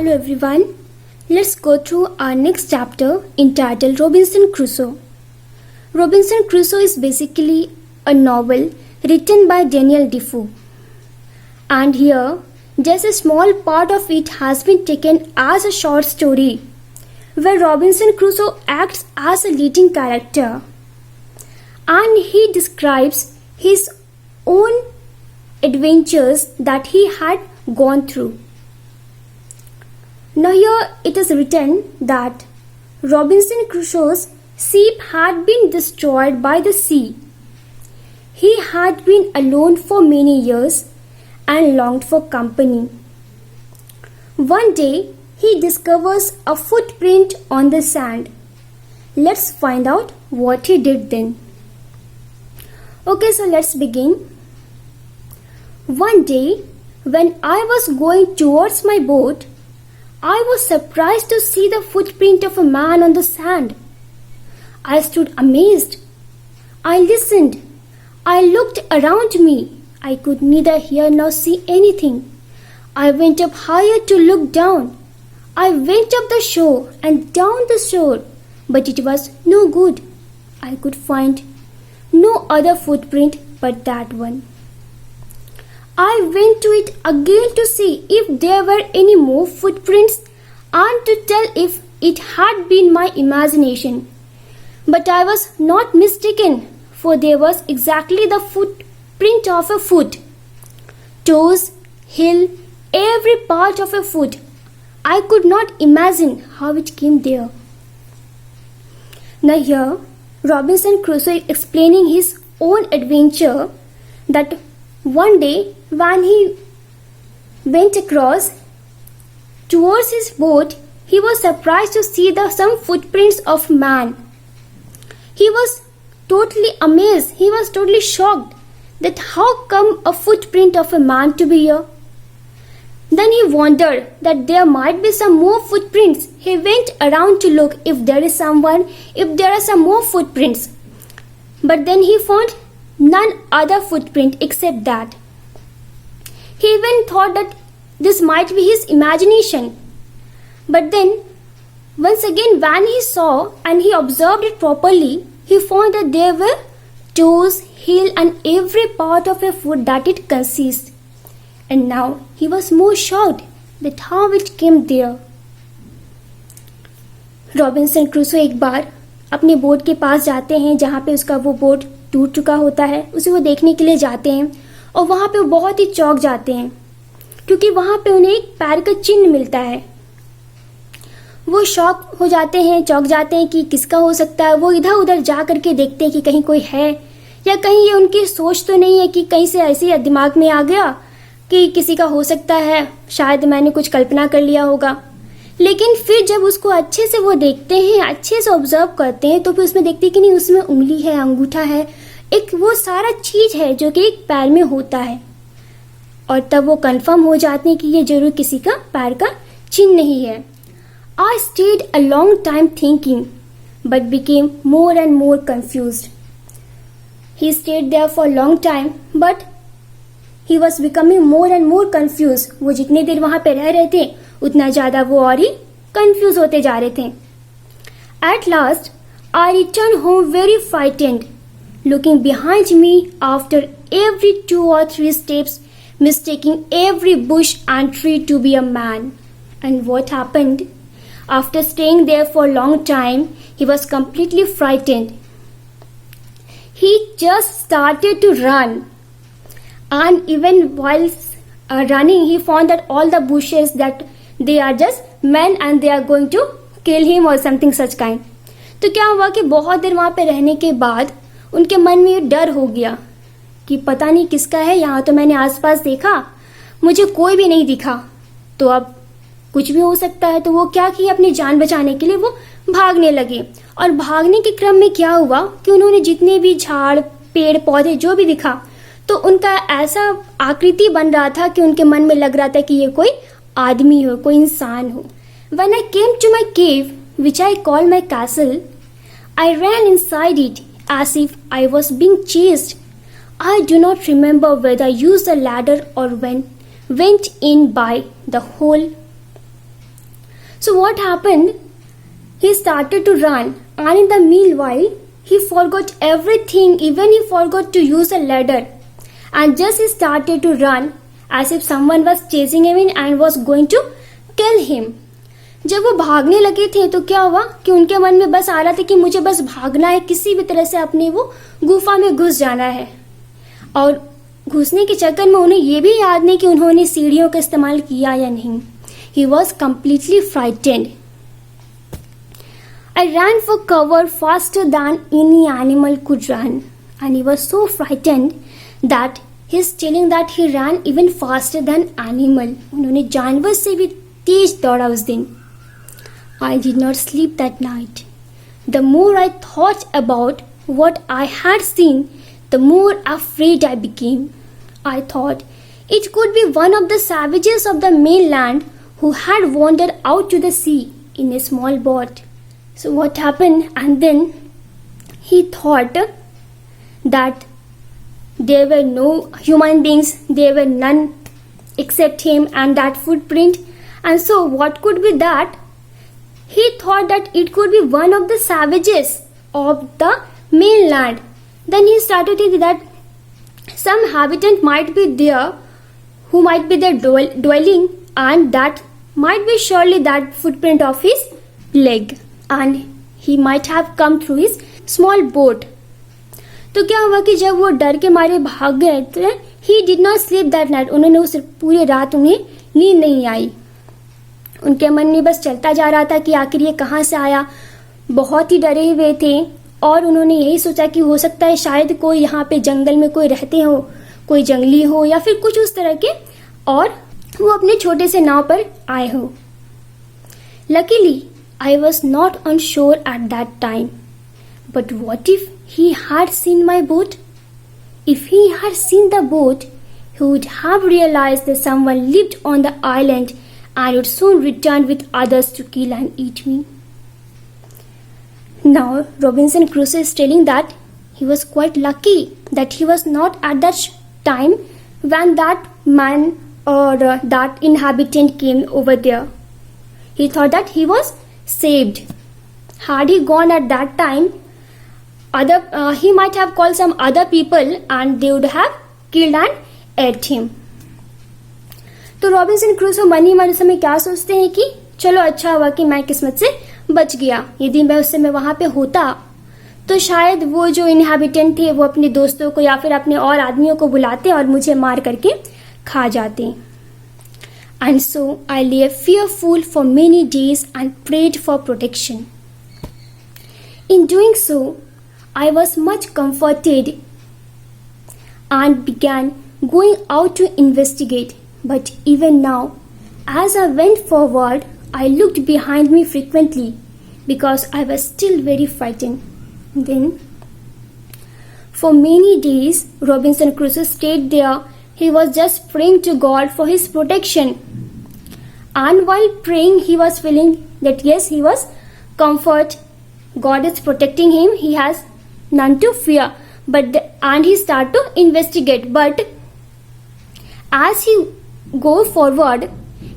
Hello everyone. Let's go through our next chapter entitled Robinson Crusoe. Robinson Crusoe is basically a novel written by Daniel Defoe. And here, just a small part of it has been taken as a short story where Robinson Crusoe acts as a leading character. And he describes his own adventures that he had gone through. Now here it is written that Robinson Crusoe's ship had been destroyed by the sea. He had been alone for many years and longed for company. One day he discovers a footprint on the sand. Let's find out what he did then. Okay, so let's begin. One day when I was going towards my boat, I was surprised to see the footprint of a man on the sand. I stood amazed. I listened. I looked around me. I could neither hear nor see anything. I went up higher to look down. I went up the shore and down the shore, but it was no good. I could find no other footprint but that one. I went to it again to see if there were any more footprints and to tell if it had been my imagination. But I was not mistaken, for there was exactly the footprint of a foot. Toes, heel, every part of a foot. I could not imagine how it came there. Now here, Robinson Crusoe is explaining his own adventure that one day when he went across towards his boat, he was surprised to see some footprints of man. He was totally amazed. He was totally shocked that how come a footprint of a man to be here. Then he wondered that there might be some more footprints. He went around to look if there is someone, if there are some more footprints. But then he found none other footprint except that. He even thought that this might be his imagination. But then, once again when he saw and he observed it properly, he found that there were toes, heel and every part of a foot that it consists. And now he was more shocked that how it came there. Robinson Crusoe एक बार अपने boat के पास जाते हैं जहाँ पे उसका वो boat टूट चुका होता है. उसे वो देखने के लिए जाते हैं और वहाँ पे वो बहुत ही चौंक जाते हैं क्योंकि वहाँ पे उन्हें एक पैर का चिन्ह मिलता है. वो शॉक हो जाते हैं, चौंक जाते हैं कि किसका हो सकता है. वो इधर उधर जा करके देखते हैं कि कहीं कोई है या कहीं ये उनकी सोच तो नहीं है कि कहीं से ऐसे दिमाग में आ गया कि किसी का हो सकता है, शायद मैंने कुछ कल्पना कर लिया होगा. लेकिन फिर जब उसको अच्छे से वो देखते हैं, अच्छे से ऑब्जर्व करते हैं, तो फिर उसमें देखते हैं कि नहीं, उसमें उंगली है, अंगूठा है, एक वो सारा चीज है जो कि एक पैर में होता है. और तब वो कंफर्म हो जाते हैं कि ये जरूर किसी का पैर का चिन्ह नहीं है. I stayed a long time thinking, but became more and more confused. He stayed there for a long time, but he was becoming more and more confused. वो जितने देर वहाँ पे रह रहे थे उतना ज़्यादा वो और ही confused होते जा रहे थे. At last, I returned home very frightened, looking behind me after every 2 or 3 steps, mistaking every bush and tree to be a man. And what happened? After staying there for a long time, he was completely frightened. He just started to run. And even while running, he found that all the bushes that they are just men and they are going to kill him or something such kind. तो क्या हुआ कि बहुत देर वहाँ पे रहने के बाद उनके मन में ये डर हो गया कि पता नहीं किसका है. यहाँ तो मैंने आसपास देखा, मुझे कोई भी नहीं दिखा, तो अब कुछ भी हो सकता है. तो वो क्या किया, अपनी जान बचाने के लिए वो भागने लगे. और भागने के क्रम में क्या हुआ कि उन्होंने जितने भी झाड़, पेड़, पौधे जो भी दिखा, तो उनका ऐसा आकृति बन रहा था कि उनके मन में लग रहा था कि ये कोई आदमी हो, कोई इंसान हो. When I came to my cave, which I call my castle, I ran inside it as if I was being chased. I do not remember whether I used a ladder or went in by the hole So what happened? He started to run, and in the meanwhile, he forgot everything, even he forgot to use a ladder. And just he started to run as if someone was chasing him and was going to kill him. जब वो भागने लगे थे तो क्या हुआ कि उनके मन में बस आ रहा था कि मुझे बस भागना है, किसी भी तरह से अपनी वो गुफा में घुस जाना है. और घुसने के चक्कर में उन्हें ये भी याद नहीं कि उन्होंने सीढ़ियों का इस्तेमाल किया या नहीं. He was completely frightened. I ran for cover faster than any animal could run, and he was so frightened that he's telling that he ran even faster than animal. उन्होंने जानवर से भी तेज दौड़ा उस दिन. I did not sleep that night. The more I thought about what I had seen, the more afraid I became. I thought it could be one of the savages of the mainland who had wandered out to the sea in a small boat. So what happened? And then he thought that there were no human beings, there were none except him and that footprint. And so what could be that? He thought that it could be one of the savages of the mainland. Then he started thinking that some habitant might be there who might be there dwelling, and that might be surely that footprint of his leg, and he might have come through his small boat. तो क्या हुआ कि जब वो डर के मारे भाग गए तो he did not sleep that night. उन्होंने उस पूरी रात उन्हें नींद नहीं आई. उनके मन में बस चलता जा रहा था कि आखिर ये कहाँ से आया. बहुत ही डरे हुए थे और उन्होंने यही सोचा कि हो सकता है शायद कोई यहाँ पे जंगल में कोई रहते हो, कोई जंगली हो या फिर कुछ उस तरह के, और वो अपने छोटे से नाव पर आए हो. Luckily, I was not on shore at that time. But what if he had seen my boat? If he had seen the boat, he would have realized that someone lived on the island and would soon return with others to kill and eat me. Now, Robinson Crusoe is telling that he was quite lucky that he was not at that time when that man or that inhabitant came over there. He thought that he was saved. Had he gone at that time, he might have called some other people and they would have killed and ate him. तो Robinson Crusoe मन ही मन उस समय क्या सोचते हैं कि चलो अच्छा हुआ कि मैं किस्मत से बच गया. यदि मैं उस समय वहां पे होता तो शायद वो जो इनहैबिटेंट थे वो अपने दोस्तों को या फिर अपने और आदमियों को बुलाते और मुझे मार करके खा जाते. And so I lay fearful for many days and prayed for protection. In doing so, I was much comforted and began going out to investigate. But even now, as I went forward, I looked behind me frequently because I was still very frightened. Then, for many days, Robinson Crusoe stayed there. He was just praying to God for his protection. And while praying, he was feeling that yes, he was comfort. God is protecting him. He has none to fear. And he started to investigate. But as he go forward,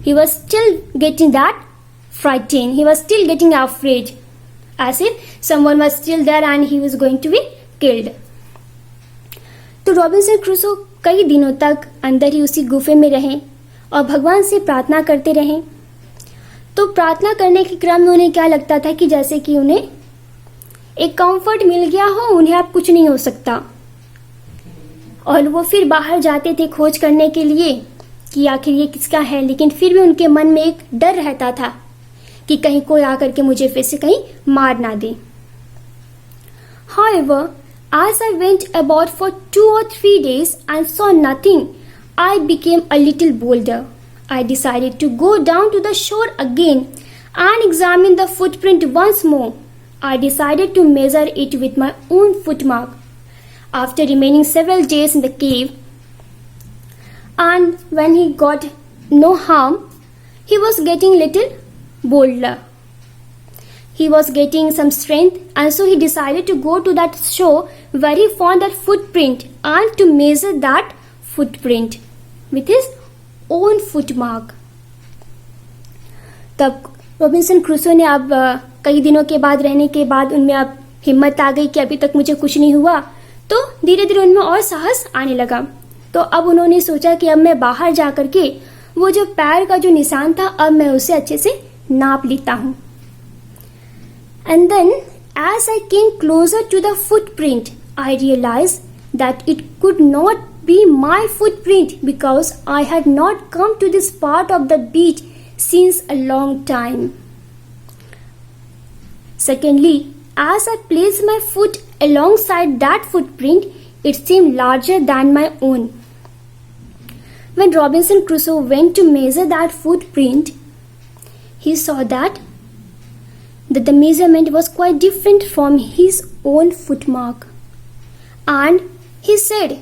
he was still getting that frightened. He was still getting afraid, as if someone was still there and he was going to be killed. तो Robinson Crusoe कई दिनों तक अंदर ही उसी गुफे में रहे और भगवान से प्रार्थना करते रहे. तो प्रार्थना करने के क्रम में उन्हें क्या लगता था कि जैसे कि उन्हें एक कंफर्ट मिल गया हो, उन्हें अब कुछ नहीं हो सकता. और वो फिर बाहर जाते थे खोज करने के लिए कि आखिर ये किसका है, लेकिन फिर भी उनके मन में एक डर रहता था कि कहीं कोई आकर के मुझे फिर से कहीं मार ना दे. However, as I went about for 2 or 3 days and saw nothing, I became a little bolder. I decided to go down to the shore again and examine the footprint once more. I decided to measure it with my own footmark. After remaining several days in the cave, and when he got no harm, he was getting little bolder. He was getting some strength, and so he decided to go to that shore where he found that footprint and to measure that footprint with his own footmark. तब Robinson Crusoe ने अब कई दिनों के बाद रहने के बाद उनमें अब हिम्मत आ गई कि अभी तक मुझे कुछ नहीं हुआ, तो धीरे धीरे उनमें और साहस आने लगा। तो अब उन्होंने सोचा कि अब मैं बाहर जा करके वो जो पैर का जो निशान था अब मैं उसे अच्छे से नाप लेता हूँ। And then as I came closer to the footprint I realise that it could not be my footprint because I had not come to this part of the beach since a long time. Secondly, as I placed my foot alongside that footprint, it seemed larger than my own. When Robinson Crusoe went to measure that footprint, he saw that the measurement was quite different from his own footmark. And he said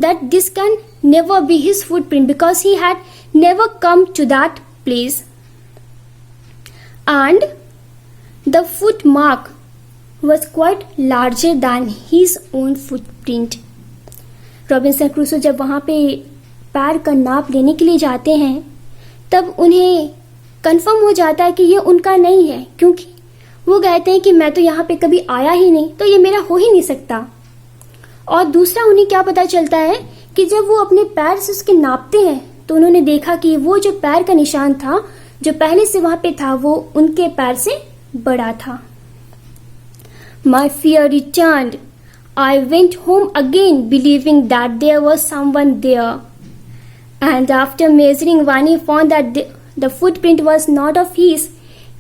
that this can never be his footprint because he had never come to that place. And the foot mark was quite larger than his own footprint. Robinson Crusoe जब वहाँ पे पैर का नाप लेने के लिए जाते हैं तब उन्हें कंफर्म हो जाता है कि ये उनका नहीं है, क्योंकि वो कहते हैं कि मैं तो यहाँ पे कभी आया ही नहीं, तो ये मेरा हो ही नहीं सकता। और दूसरा उन्हें क्या पता चलता है कि जब वो अपने पैर से उसके नापते हैं तो उन्होंने देखा कि वो जो पैर का निशान था जो पहले से वहां पे था वो उनके पैर से बड़ा था। My fear returned. I went home again believing that there was someone there. And after measuring when he found that the footprint was not of his,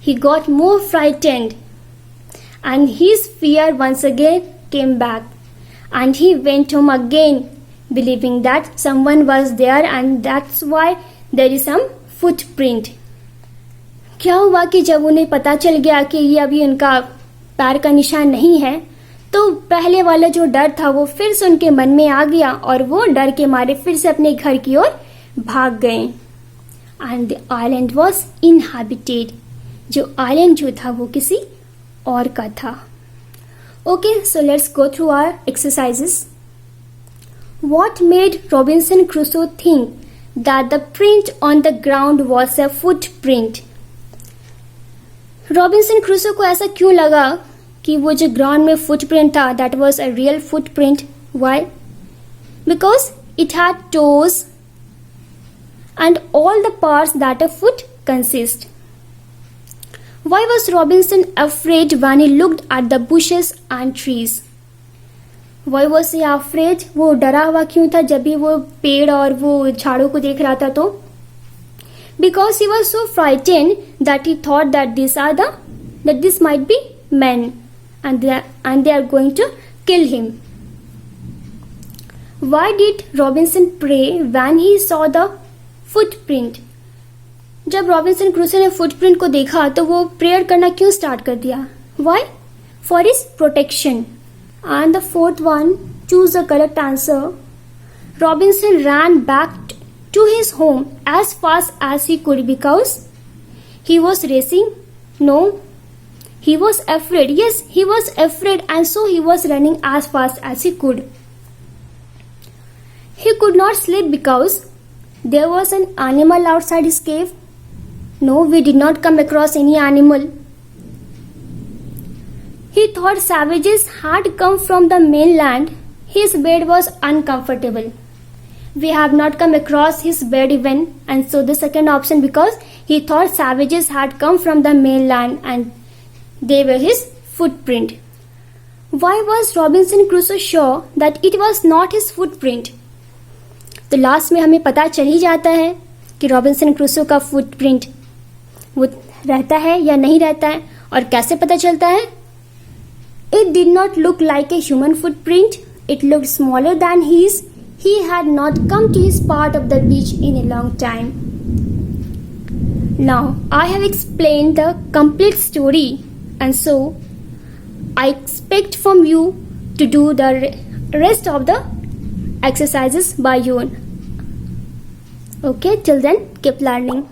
he got more frightened. And his fear once again came back. And he went home again believing that someone was there and that's why there is some footprint. क्या हुआ कि जब उन्हें पता चल गया कि ये अभी उनका पैर का निशान नहीं है तो पहले वाला जो डर था वो फिर से उनके मन में आ गया और वो डर के मारे फिर से अपने घर की ओर भाग गए। And the island was inhabited, जो आइलैंड जो था वो किसी और का था। Okay, so let's go through our exercises. What made Robinson Crusoe think that the print on the ground was a footprint? Robinson Crusoe को ऐसा क्यों लगा कि वो जो ग्राउंड में फुटप्रिंट था that was a real footprint? Why? Because it had toes and all the parts that a foot consists. Why was Robinson afraid when he looked at the bushes and trees? Why was he afraid? वो डरा हुआ क्यों था जब भी वो पेड़ और वो झाड़ों को देख रहा था तो? Because he was so frightened that he thought that this might be men and they are going to kill him. Why did Robinson pray when he saw the footprint? जब रॉबिन्सन क्रूसो ने footprint को देखा तो वो prayer करना क्यों start कर दिया? Why? For his protection. And the fourth one, choose the correct answer. Robinson ran back to his home as fast as he could because he was racing? No, he was afraid. Yes, he was afraid and so he was running as fast as he could. He could not sleep because there was an animal outside his cave. No, we did not come across any animal. He thought savages had come from the mainland. His bed was uncomfortable. We have not come across his bed even, and so the second option, because he thought savages had come from the mainland and they were his footprint. Why was Robinson Crusoe sure that it was not his footprint? तो last में हमें पता चल ही जाता है कि Robinson Crusoe का footprint वो रहता है या नहीं रहता है। और कैसे पता चलता है? It did not look like a human footprint, it looked smaller than his. He had not come to his part of the beach in a long time. Now I have explain the complete story and so I expect from you to do the rest of the exercises by you. Okay, till then keep learning.